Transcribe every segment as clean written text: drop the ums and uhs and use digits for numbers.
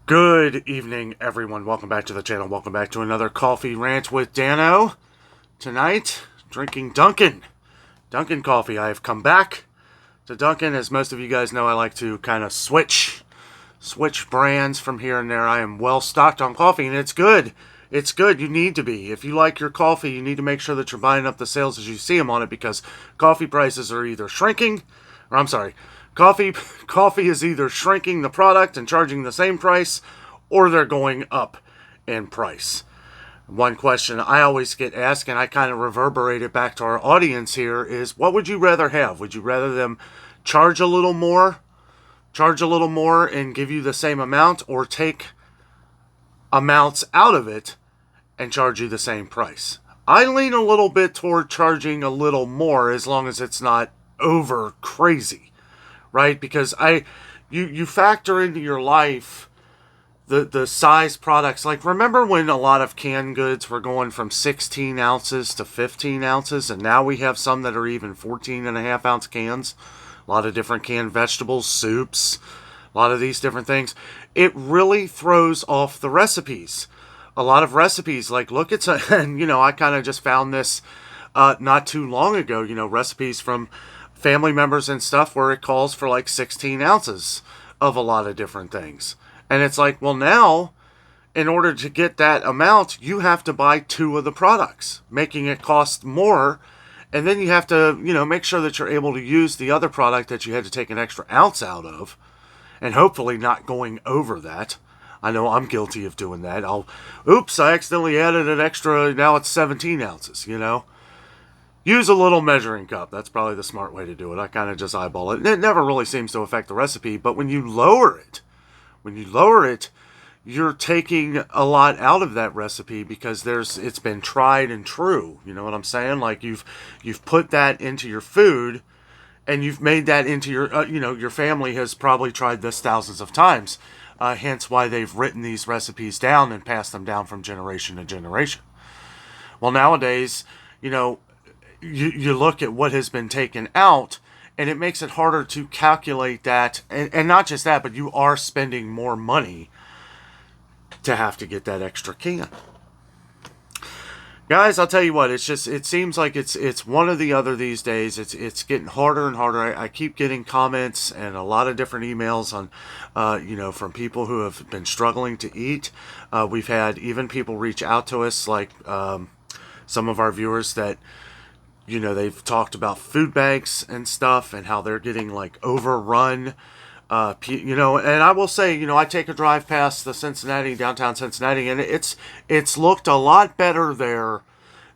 Good evening, everyone. Welcome back to the channel. Welcome back to another coffee rant with Dano. Tonight, drinking Dunkin' coffee. I have come back to Dunkin'. As most of you guys know, I like to kind of switch brands from here and there. I am well stocked on coffee, and it's good. It's good. You need to be. If you like your coffee, you need to make sure that you're buying up the sales as you see them on it, because coffee prices are either shrinking, or I'm sorry, coffee is either shrinking the product and charging the same price, or they're going up in price. One question I always get asked, and I kind of reverberate it back to our audience here, is what would you rather have? Would you rather them charge a little more and give you the same amount, or take amounts out of it and charge you the same price? I lean a little bit toward charging a little more, as long as it's not over crazy, right? Because you factor into your life the size products. Like, remember when a lot of canned goods were going from 16 ounces to 15 ounces, and now we have some that are even 14.5 ounce cans? A lot of different canned vegetables, soups, a lot of these different things. It really throws off the recipes. A lot of recipes, like, look at some, and I kind of just found this not too long ago, recipes from family members and stuff where it calls for like 16 ounces of a lot of different things. And it's like, well, now, in order to get that amount, you have to buy two of the products, making it cost more. And then you have to, make sure that you're able to use the other product that you had to take an extra ounce out of, and hopefully not going over that. I know I'm guilty of doing that. I accidentally added an extra, now it's 17 ounces, Use a little measuring cup. That's probably the smart way to do it. I kind of just eyeball it. And it never really seems to affect the recipe, but when you lower it, you're taking a lot out of that recipe, because it's been tried and true. You know what I'm saying? Like, you've put that into your food, and you've made that into your, your family has probably tried this thousands of times. Hence why they've written these recipes down and passed them down from generation to generation. Well, nowadays, you look at what has been taken out, and it makes it harder to calculate that. And not just that, but you are spending more money to have to get that extra can. Guys, I'll tell you what, it seems like it's one or the other these days. It's getting harder and harder. I keep getting comments and a lot of different emails on, from people who have been struggling to eat. We've had even people reach out to us, like some of our viewers that, they've talked about food banks and stuff, and how they're getting like overrun. And I will say, I take a drive past the downtown Cincinnati, and it's looked a lot better there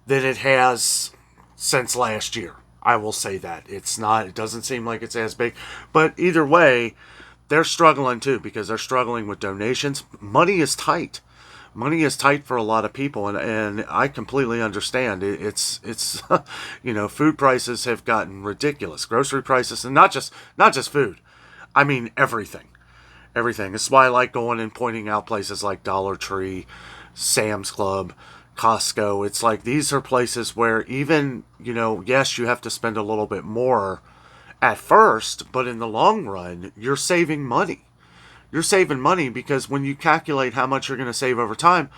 than it has since last year. I will say that. It doesn't seem like it's as big, but either way, they're struggling too, because they're struggling with donations. Money is tight. Money is tight for a lot of people, and I completely understand. It's food prices have gotten ridiculous. Grocery prices, and not just food. I mean, everything. That's why I like going and pointing out places like Dollar Tree, Sam's Club, Costco. It's like, these are places where even, yes, you have to spend a little bit more at first, but in the long run, you're saving money. You're saving money, because when you calculate how much you're going to save over time,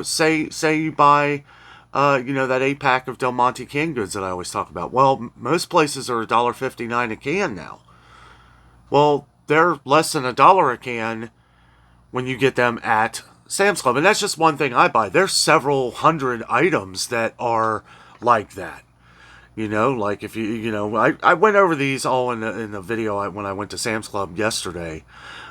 say you buy, that 8-pack of Del Monte canned goods that I always talk about. Well, most places are $1.59 a can now. Well, they're less than $1 a can when you get them at Sam's Club. And that's just one thing I buy. There's several hundred items that are like that. Like, if I went over these all in the video when I went to Sam's Club yesterday.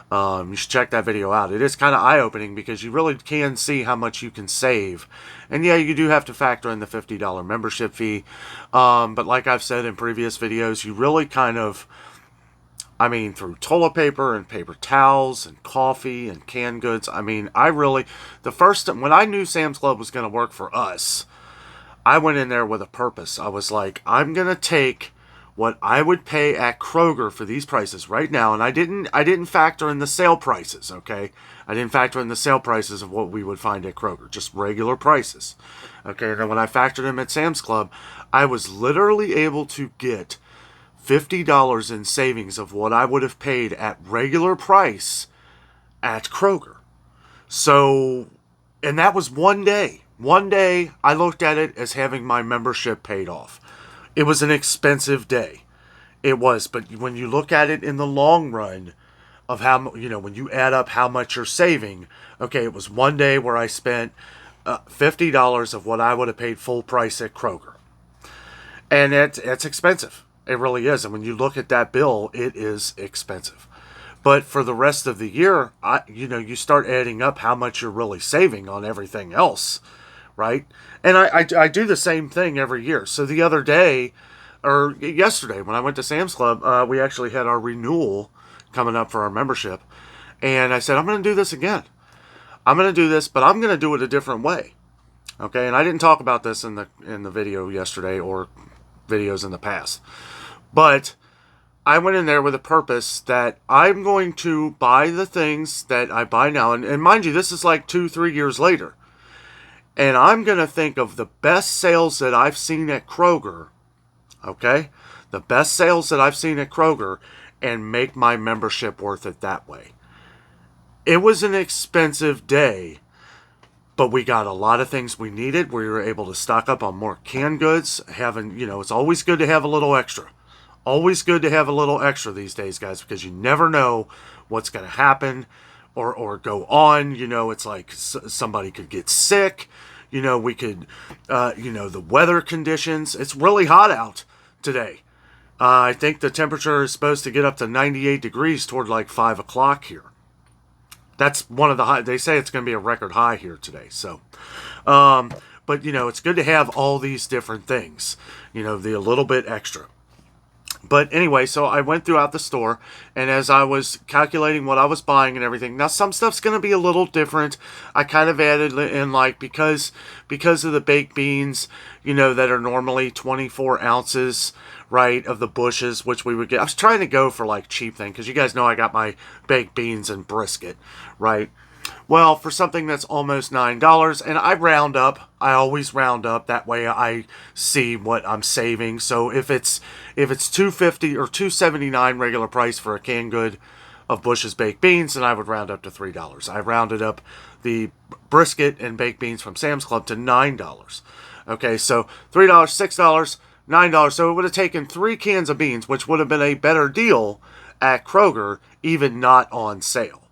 You should check that video out. It is kind of eye-opening, because you really can see how much you can save. And yeah, you do have to factor in the $50 membership fee. But like I've said in previous videos, you really kind of, through toilet paper and paper towels and coffee and canned goods, when I knew Sam's Club was going to work for us, I went in there with a purpose. I was like, I'm going to take what I would pay at Kroger for these prices right now, and I didn't factor in the sale prices, okay? I didn't factor in the sale prices of what we would find at Kroger, just regular prices, okay? And then when I factored them at Sam's Club, I was literally able to get $50 in savings of what I would have paid at regular price at Kroger. So, and that was one day. One day I looked at it as having my membership paid off. It was an expensive day. It was, but when you look at it in the long run of how, when you add up how much you're saving, okay, it was one day where I spent $50 of what I would have paid full price at Kroger. And it's expensive. It really is. And when you look at that bill, it is expensive. But for the rest of the year, you start adding up how much you're really saving on everything else, right? And I do the same thing every year. So the other day, or yesterday, when I went to Sam's Club, we actually had our renewal coming up for our membership. And I said, I'm going to do this again. I'm going to do this, but I'm going to do it a different way. Okay, and I didn't talk about this in the video yesterday or videos in the past. But I went in there with a purpose that I'm going to buy the things that I buy now. And mind you, this is like 2-3 years later. And I'm going to think of the best sales that I've seen at Kroger. Okay? The best sales that I've seen at Kroger and make my membership worth it that way. It was an expensive day, but we got a lot of things we needed. We were able to stock up on more canned goods. It's always good to have a little extra. Always good to have a little extra these days, guys, because you never know what's going to happen or go on. It's like somebody could get sick. We could, the weather conditions. It's really hot out today. I think the temperature is supposed to get up to 98 degrees toward like 5 o'clock here. That's one of the high. They say it's going to be a record high here today. So, but it's good to have all these different things. The a little bit extra. But anyway, so I went throughout the store, and as I was calculating what I was buying and everything, now some stuff's going to be a little different. I kind of added in, like, because of the baked beans, that are normally 24 ounces, right, of the bushes, which we would get. I was trying to go for, like, cheap thing, because you guys know I got my baked beans and brisket, right? Well, for something that's almost $9, and I round up. I always round up. That way I see what I'm saving. So if it's $2.50 or $2.79 regular price for a canned good of Bush's baked beans, then I would round up to $3. I rounded up the brisket and baked beans from Sam's Club to $9. Okay, so $3, $6, $9. So it would have taken 3 cans of beans, which would have been a better deal at Kroger, even not on sale.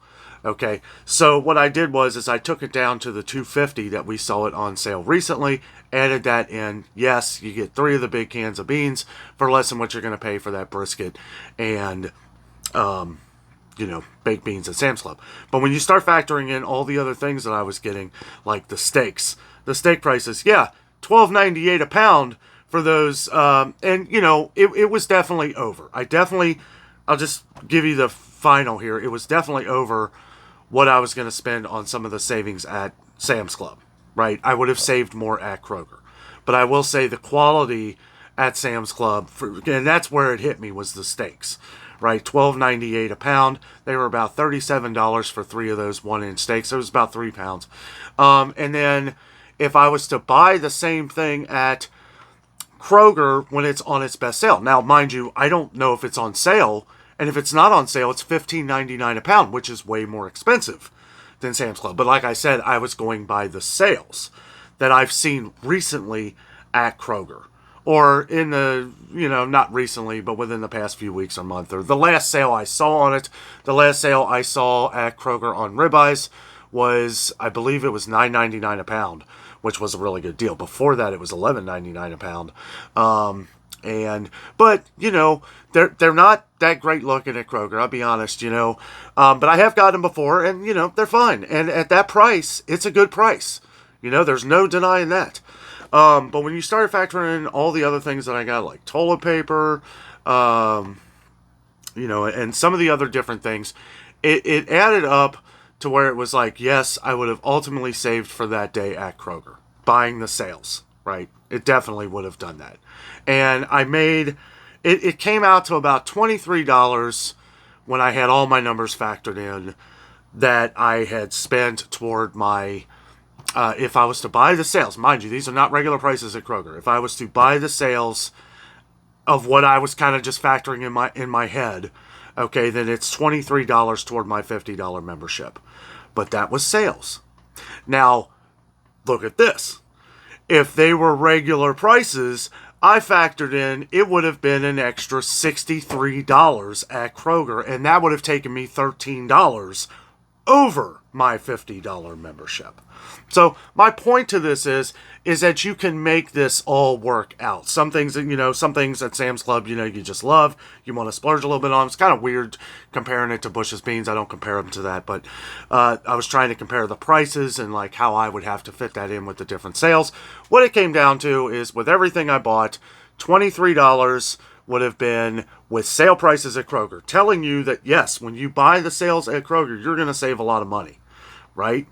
Okay, so what I did is I took it down to the $2.50 that we saw it on sale recently, added that in. Yes, you get 3 of the big cans of beans for less than what you're going to pay for that brisket and, baked beans at Sam's Club. But when you start factoring in all the other things that I was getting, like the steaks, the steak prices, yeah, $12.98 a pound for those, it was definitely over. I'll just give you the final here. It was definitely over what I was going to spend on some of the savings at Sam's Club, right? I would have saved more at Kroger. But I will say the quality at Sam's Club, and that's where it hit me, was the steaks, right? $12.98 a pound. They were about $37 for 3 of those 1-inch steaks. So it was about 3 pounds. And then if I was to buy the same thing at Kroger when it's on its best sale. Now, mind you, I don't know if it's on sale. And if it's not on sale, it's $15.99 a pound, which is way more expensive than Sam's Club. But like I said, I was going by the sales that I've seen recently at Kroger. Or in the, not recently, but within the past few weeks or month. Or the last sale I saw on it, the last sale I saw at Kroger on ribeyes was, I believe it was $9.99 a pound, which was a really good deal. Before that, it was $11.99 a pound. But they're not that great looking at Kroger, I'll be honest, but I have got them before, and they're fine, and at that price, it's a good price, there's no denying that. But when you start factoring in all the other things that I got, like toilet paper, and some of the other different things, it added up to where it was like, yes, I would have ultimately saved for that day at Kroger, buying the sales, right? It definitely would have done that. And I made, it came out to about $23 when I had all my numbers factored in that I had spent toward my, if I was to buy the sales, mind you, these are not regular prices at Kroger. If I was to buy the sales of what I was kind of just factoring in my head, okay, then it's $23 toward my $50 membership. But that was sales. Now, look at this. If they were regular prices, I factored in it would have been an extra $63 at Kroger, and that would have taken me $13 over my $50 membership. So my point to this is that you can make this all work out. Some things at Sam's Club, you just love, you want to splurge a little bit on. It's kind of weird comparing it to Bush's Beans. I don't compare them to that, but I was trying to compare the prices and like how I would have to fit that in with the different sales. What it came down to is with everything I bought, $23 would have been with sale prices at Kroger, telling you that yes, when you buy the sales at Kroger, you're going to save a lot of money, right?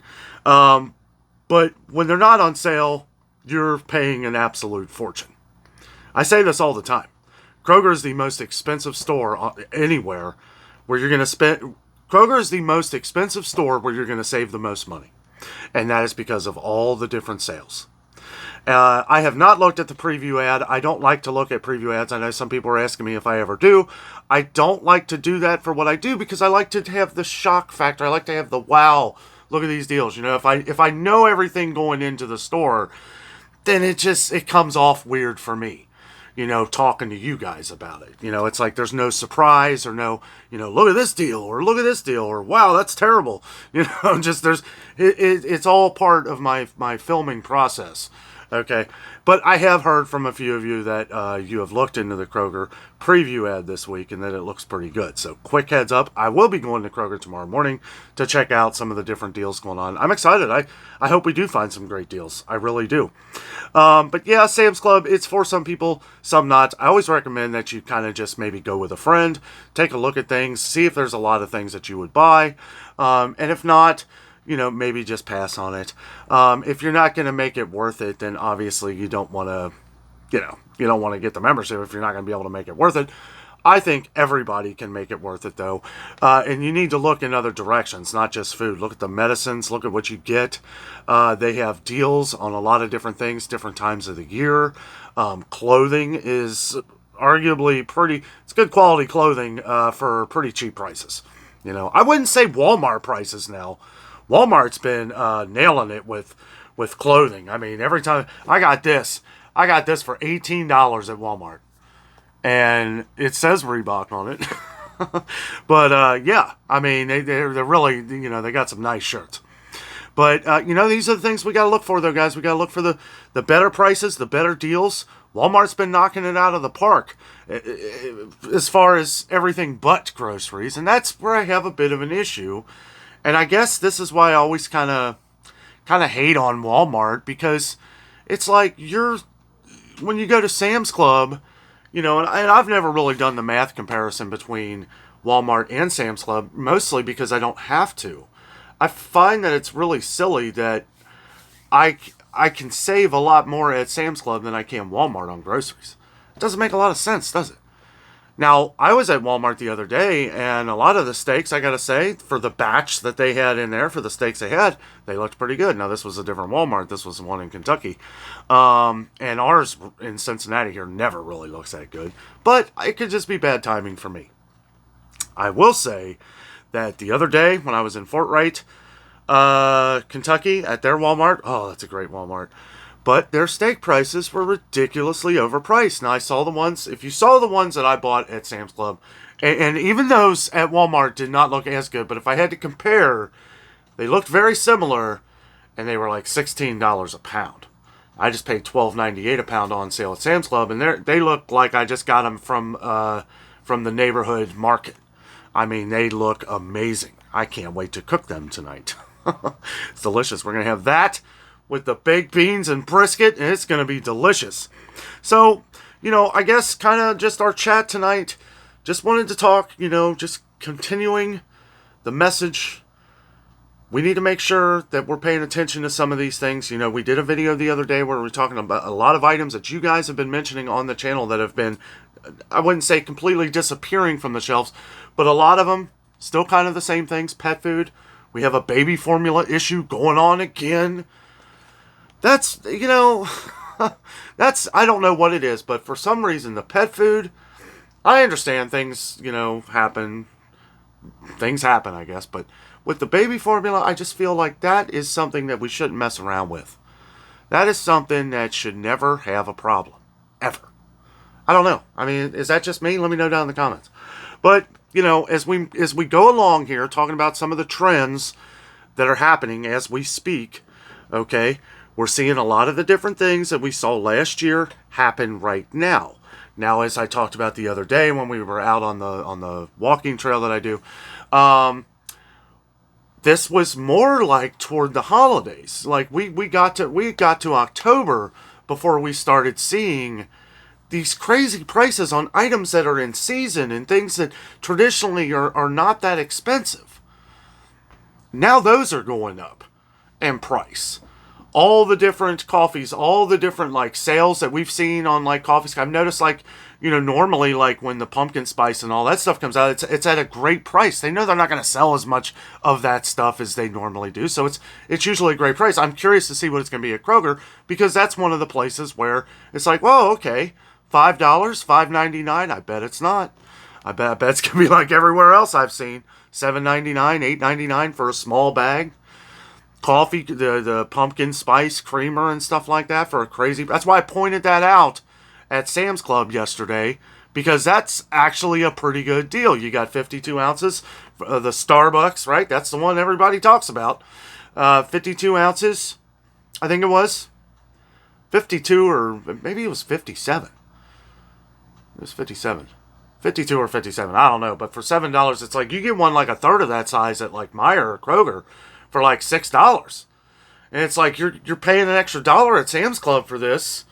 But when they're not on sale, you're paying an absolute fortune. I say this all the time. Kroger is the most expensive store anywhere where you're going to spend. Kroger is the most expensive store where you're going to save the most money. And that is because of all the different sales. I have not looked at the preview ad. I don't like to look at preview ads. I know some people are asking me if I ever do. I don't like to do that for what I do because I like to have the shock factor. I like to have the wow, look at these deals. If I know everything going into the store, then it comes off weird for me, talking to you guys about it. It's like there's no surprise or no, look at this deal or look at this deal or wow, that's terrible. It's all part of my filming process. Okay, but I have heard from a few of you that you have looked into the Kroger preview ad this week and that it looks pretty good. So quick heads up, I will be going to Kroger tomorrow morning to check out some of the different deals going on. I'm excited. I hope we do find some great deals. I really do. But yeah, Sam's Club, it's for some people, some not. I always recommend that you kind of just maybe go with a friend, take a look at things, see if there's a lot of things that you would buy. And if not, maybe just pass on it. If you're not going to make it worth it, then obviously you don't want to, you don't want to get the membership if you're not going to be able to make it worth it. I think everybody can make it worth it, though. And you need to look in other directions, not just food. Look at the medicines. Look at what you get. They have deals on a lot of different things, different times of the year. Clothing is arguably it's good quality clothing for pretty cheap prices. I wouldn't say Walmart prices now. Walmart's been nailing it with clothing. I mean, every time I got this for $18 at Walmart, and it says Reebok on it. But yeah, I mean, they're really, they got some nice shirts. But these are the things we got to look for, though, guys. We got to look for the better prices, the better deals. Walmart's been knocking it out of the park as far as everything but groceries, and that's where I have a bit of an issue. And I guess this is why I always kind of hate on Walmart, because it's like when you go to Sam's Club, and I've never really done the math comparison between Walmart and Sam's Club, mostly because I don't have to. I find that it's really silly that I can save a lot more at Sam's Club than I can Walmart on groceries. It doesn't make a lot of sense, does it? Now, I was at Walmart the other day, and a lot of the steaks, I gotta say, for the batch that they had in there, for the steaks they had, they looked pretty good. Now, this was a different Walmart. This was one in Kentucky. And ours in Cincinnati here never really looks that good. But it could just be bad timing for me. I will say that the other day, when I was in Fort Wright, Kentucky, at their Walmart, oh, that's a great Walmart, but their steak prices were ridiculously overpriced. Now, if you saw the ones that I bought at Sam's Club, and even those at Walmart did not look as good, but if I had to compare, they looked very similar, and they were like $16 a pound. I just paid $12.98 a pound on sale at Sam's Club, and they look like I just got them from the neighborhood market. I mean, they look amazing. I can't wait to cook them tonight. It's delicious. We're going to have that with the baked beans and brisket, and it's going to be delicious. So, I guess kind of just our chat tonight. Just wanted to talk, just continuing the message. We need to make sure that we're paying attention to some of these things. We did a video the other day where we were talking about a lot of items that you guys have been mentioning on the channel that have been, I wouldn't say completely disappearing from the shelves, but a lot of them still kind of the same things. Pet food. We have a baby formula issue going on again. That's, I don't know what it is, but for some reason, the pet food, I understand things, happen. Things happen, I guess. But with the baby formula, I just feel like that is something that we shouldn't mess around with. That is something that should never have a problem. Ever. I don't know. I mean, is that just me? Let me know down in the comments. But, as we go along here, talking about some of the trends that are happening as we speak, okay, we're seeing a lot of the different things that we saw last year happen right now. Now, as I talked about the other day when we were out on the walking trail that I do, this was more like toward the holidays. Like we got to October before we started seeing these crazy prices on items that are in season and things that traditionally are not that expensive. Now those are going up in price. All the different coffees, all the different like sales that we've seen on like coffees. I've noticed like, normally like when the pumpkin spice and all that stuff comes out, it's at a great price. They know they're not going to sell as much of that stuff as they normally do. So it's usually a great price. I'm curious to see what it's going to be at Kroger, because that's one of the places where it's like, whoa, okay, $5, $5.99. I bet it's not. I bet it's going to be like everywhere else I've seen. $7.99, $8.99 for a small bag. Coffee, the pumpkin spice creamer and stuff like that for a crazy... That's why I pointed that out at Sam's Club yesterday, because that's actually a pretty good deal. You got 52 ounces, the Starbucks, right? That's the one everybody talks about. 52 ounces, I think it was. 52 or maybe it was 57. It was 57. 52 or 57, I don't know. But for $7, it's like you get one like a third of that size at like Meijer or Kroger for like $6. And it's like you're paying an extra $1 at Sam's Club for this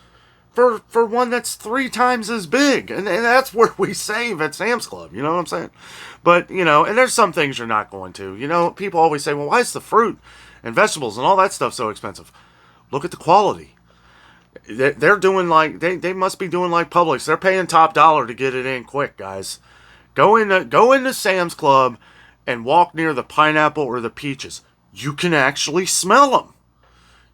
for one that's 3 times as big. And that's where we save at Sam's Club, you know what I'm saying? But, and there's some things you're not going to. People always say, well, why is the fruit and vegetables and all that stuff so expensive? Look at the quality. They're doing like, they must be doing like Publix. They're paying top dollar to get it in quick, guys. Go into Sam's Club and walk near the pineapple or the peaches. You can actually smell them.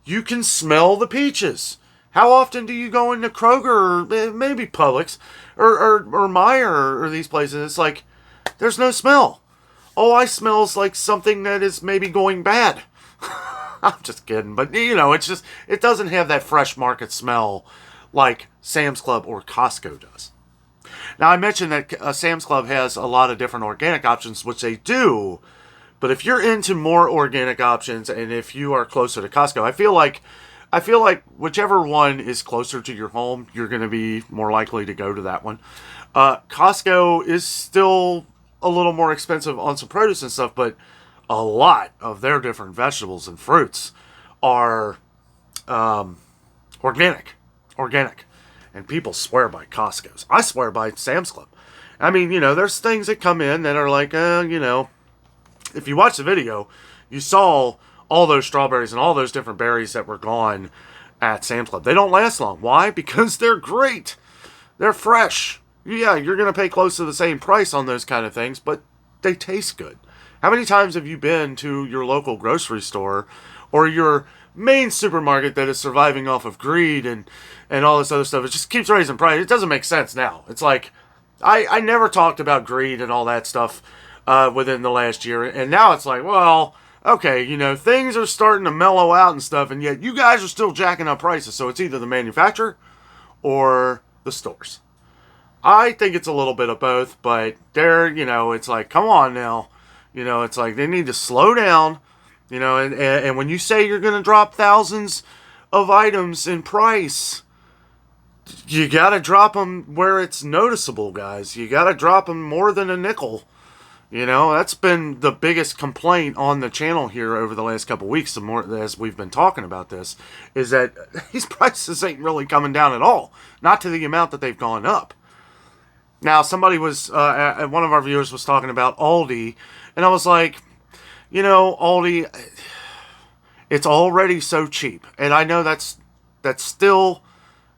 You can smell the peaches. How often do you go into Kroger or maybe Publix or Meijer or these places? It's like, there's no smell. All I smell is like something that is maybe going bad. I'm just kidding. But, it doesn't have that fresh market smell like Sam's Club or Costco does. Now, I mentioned that Sam's Club has a lot of different organic options, which they do. But if you're into more organic options, and if you are closer to Costco, I feel like whichever one is closer to your home, you're going to be more likely to go to that one. Costco is still a little more expensive on some produce and stuff, but a lot of their different vegetables and fruits are organic. And people swear by Costco's. I swear by Sam's Club. I mean, there's things that come in that are like, if you watch the video, you saw all those strawberries and all those different berries that were gone at Sam's Club. They don't last long. Why? Because they're great. They're fresh. Yeah, you're going to pay close to the same price on those kind of things, but they taste good. How many times have you been to your local grocery store or your main supermarket that is surviving off of greed and all this other stuff? It just keeps raising price. It doesn't make sense now. It's like, I never talked about greed and all that stuff within the last year. And now it's like, well, okay, things are starting to mellow out and stuff, and yet you guys are still jacking up prices. So it's either the manufacturer or the stores. I think it's a little bit of both, but it's like, come on now. It's like they need to slow down, and when you say you're going to drop thousands of items in price, you got to drop them where it's noticeable, guys. You got to drop them more than a nickel. That's been the biggest complaint on the channel here over the last couple of weeks, the more as we've been talking about this, is that these prices ain't really coming down at all. Not to the amount that they've gone up. Now, somebody was, one of our viewers was talking about Aldi, and I was like, Aldi, it's already so cheap. And I know that's still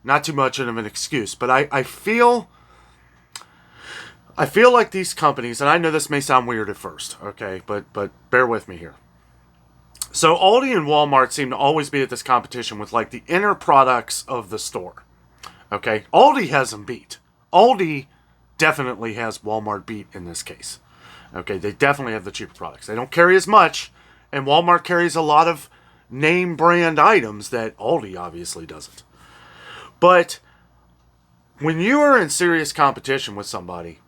not too much of an excuse, but I feel like these companies, and I know this may sound weird at first, okay, but bear with me here. So Aldi and Walmart seem to always be at this competition with like the inner products of the store. Okay, Aldi has them beat. Aldi definitely has Walmart beat in this case. Okay, they definitely have the cheaper products. They don't carry as much, and Walmart carries a lot of name brand items that Aldi obviously doesn't. But when you are in serious competition with somebody,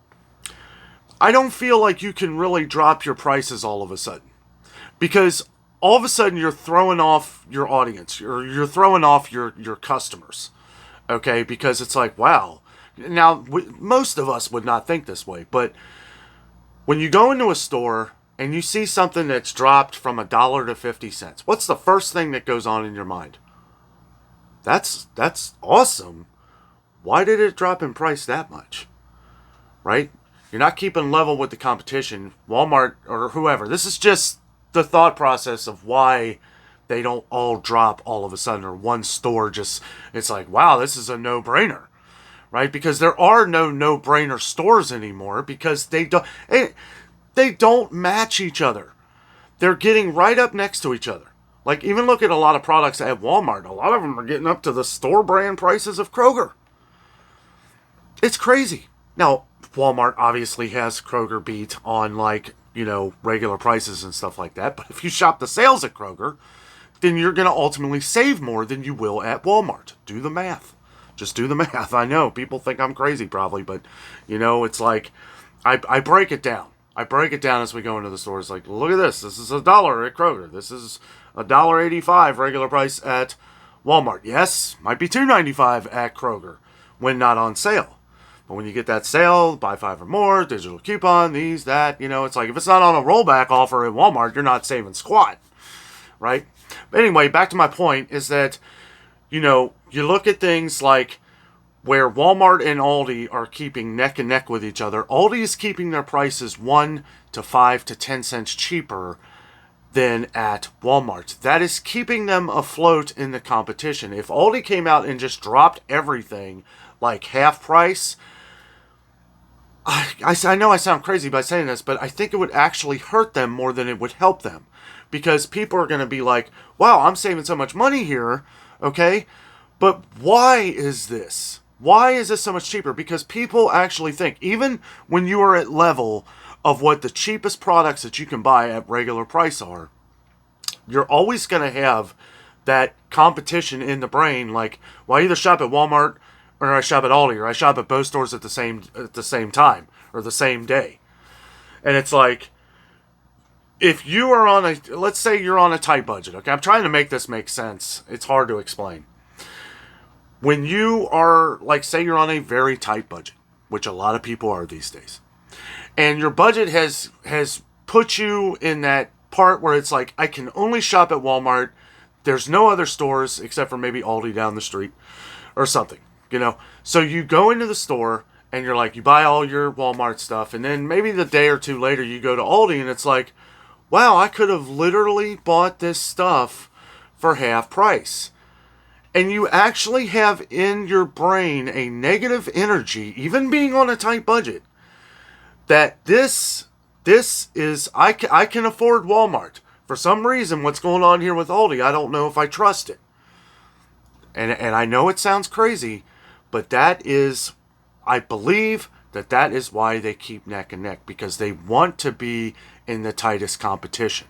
I don't feel like you can really drop your prices all of a sudden. Because all of a sudden you're throwing off your audience, you're throwing off your customers. Okay, because it's like, wow. Now, most of us would not think this way, but when you go into a store and you see something that's dropped from $1 to 50 cents, what's the first thing that goes on in your mind? That's awesome. Why did it drop in price that much? Right? You're not keeping level with the competition, Walmart or whoever. This is just the thought process of why they don't all drop all of a sudden, or one store just, it's like, wow, this is a no-brainer. Right? Because there are no no-brainer stores anymore, because they don't match each other. They're getting right up next to each other. Like, even look at a lot of products at Walmart. A lot of them are getting up to the store brand prices of Kroger. It's crazy. Now, Walmart obviously has Kroger beat on, like, regular prices and stuff like that. But if you shop the sales at Kroger, then you're going to ultimately save more than you will at Walmart. Do the math. Just do the math. I know people think I'm crazy probably, but it's like I break it down. I break it down as we go into the stores. Like, look at this. This is $1 at Kroger. This is $1.85 regular price at Walmart. Yes, might be $2.95 at Kroger when not on sale. But when you get that sale, buy 5 or more, digital coupon, these, that, it's like if it's not on a rollback offer at Walmart, you're not saving squat, right? But anyway, back to my point is that, you look at things like where Walmart and Aldi are keeping neck and neck with each other. Aldi is keeping their prices 1 to 5 to 10 cents cheaper than at Walmart. That is keeping them afloat in the competition. If Aldi came out and just dropped everything like half price, I know I sound crazy by saying this, but I think it would actually hurt them more than it would help them. Because people are going to be like, wow, I'm saving so much money here, okay? But why is this? Why is this so much cheaper? Because people actually think, even when you are at level of what the cheapest products that you can buy at regular price are, you're always going to have that competition in the brain. Like, well, I either shop at Walmart or I shop at Aldi, or I shop at both stores at the same time or the same day. And it's like, if you are let's say you're on a tight budget. Okay, I'm trying to make this make sense. It's hard to explain. When you are, like, say you're on a very tight budget, which a lot of people are these days, and your budget has put you in that part where it's like, I can only shop at Walmart. There's no other stores except for maybe Aldi down the street or something, So you go into the store and you're like, you buy all your Walmart stuff, and then maybe the day or two later you go to Aldi and it's like, wow, I could have literally bought this stuff for half price. And you actually have in your brain a negative energy, even being on a tight budget, that this is, I can afford Walmart. For some reason, what's going on here with Aldi, I don't know if I trust it. And I know it sounds crazy, but that is, I believe that is why they keep neck and neck, because they want to be in the tightest competition.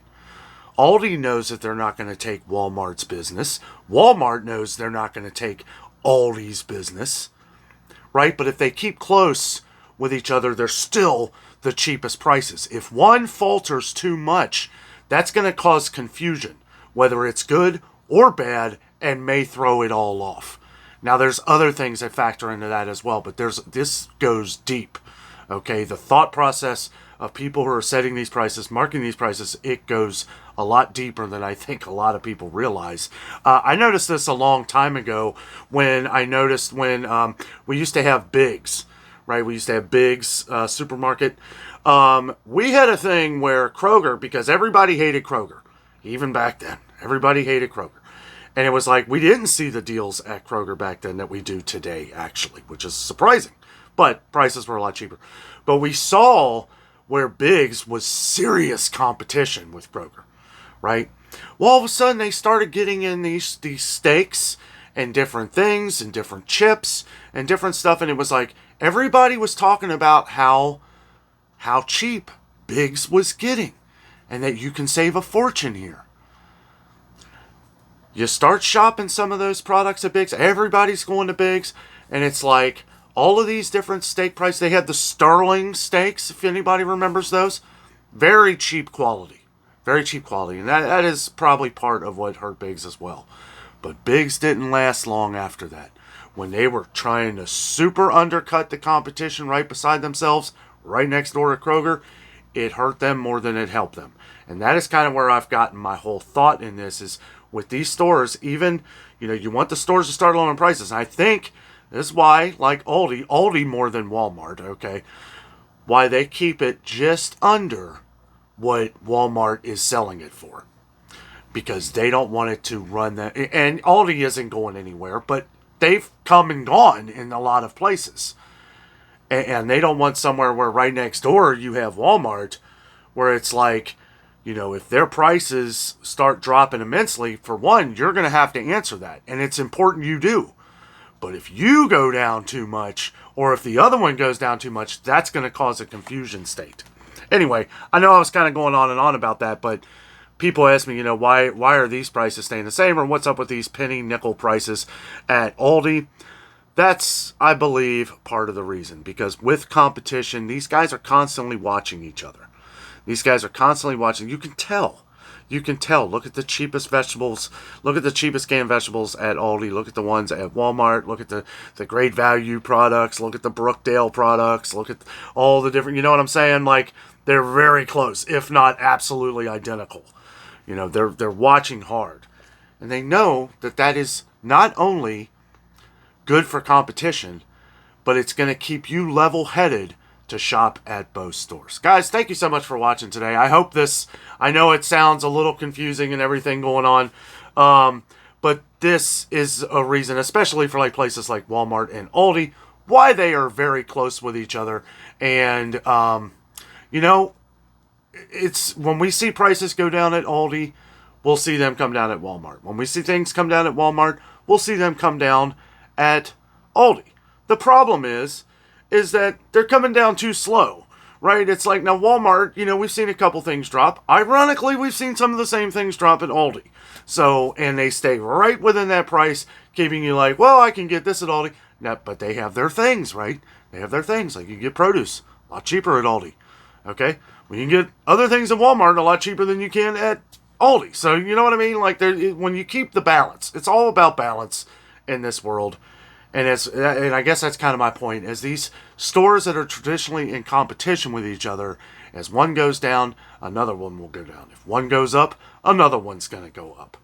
Aldi knows that they're not going to take Walmart's business. Walmart knows they're not going to take Aldi's business, right? But if they keep close with each other, they're still the cheapest prices. If one falters too much, that's going to cause confusion, whether it's good or bad, and may throw it all off. Now, there's other things that factor into that as well, but this goes deep, okay? The thought process of people who are setting these prices, marking these prices, it goes a lot deeper than I think a lot of people realize. I noticed this a long time ago when we used to have Bigs, right? We used to have Bigs supermarket. We had a thing where Kroger, because everybody hated Kroger, even back then, everybody hated Kroger. And it was like, we didn't see the deals at Kroger back then that we do today, actually, which is surprising. But prices were a lot cheaper. But we saw where Bigs was serious competition with Kroger, right? Well, all of a sudden, they started getting in these steaks and different things and different chips and different stuff. And it was like, everybody was talking about how cheap Biggs was getting, and that you can save a fortune here. You start shopping some of those products at Biggs. Everybody's going to Biggs, and it's like all of these different steak prices. They had the Sterling steaks, if anybody remembers those. Very cheap quality. Very cheap quality. And that is probably part of what hurt Biggs as well. But Biggs didn't last long after that. When they were trying to super undercut the competition right beside themselves, right next door to Kroger, it hurt them more than it helped them. And that is kind of where I've gotten my whole thought in this is with these stores, even, you want the stores to start lowering prices. And I think this is why, like Aldi more than Walmart, okay, why they keep it just under what Walmart is selling it for. Because they don't want it to run that. And Aldi isn't going anywhere, but they've come and gone in a lot of places. And they don't want somewhere where right next door you have Walmart, where it's like, if their prices start dropping immensely, for one, you're going to have to answer that. And it's important you do. But if you go down too much, or if the other one goes down too much, that's going to cause a confusion state. Anyway, I know I was kind of going on and on about that, but people ask me, why are these prices staying the same, or what's up with these penny nickel prices at Aldi? That's, I believe, part of the reason. Because with competition, these guys are constantly watching each other. These guys are constantly watching. You can tell. Look at the cheapest vegetables. Look at the cheapest canned vegetables at Aldi. Look at the ones at Walmart. Look at the great value products. Look at the Brookdale products. Look at all the different, you know what I'm saying? Like, they're very close, if not absolutely identical. They're watching hard. And they know that is not only good for competition, but it's going to keep you level-headed to shop at both stores. Guys, thank you so much for watching today. I know it sounds a little confusing and everything going on, but this is a reason, especially for like places like Walmart and Aldi, why they are very close with each other. And, it's when we see prices go down at Aldi, we'll see them come down at Walmart. When we see things come down at Walmart, we'll see them come down at Aldi. The problem is that they're coming down too slow, right? It's like, now Walmart, we've seen a couple things drop. Ironically, we've seen some of the same things drop at Aldi. So, and they stay right within that price, keeping you like, well, I can get this at Aldi. Now, but they have their things, right? They have their things. Like you get produce a lot cheaper at Aldi. Okay? Well, you can get other things at Walmart a lot cheaper than you can at Aldi. So, you know what I mean? Like, when you keep the balance, it's all about balance in this world. And I guess that's kind of my point, as these stores that are traditionally in competition with each other, as one goes down, another one will go down. If one goes up, another one's going to go up.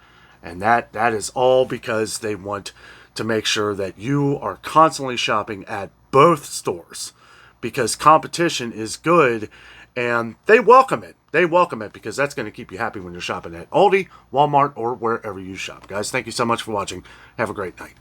And that is all because they want to make sure that you are constantly shopping at both stores, because competition is good and they welcome it. They welcome it because that's going to keep you happy when you're shopping at Aldi, Walmart, or wherever you shop. Guys, thank you so much for watching. Have a great night.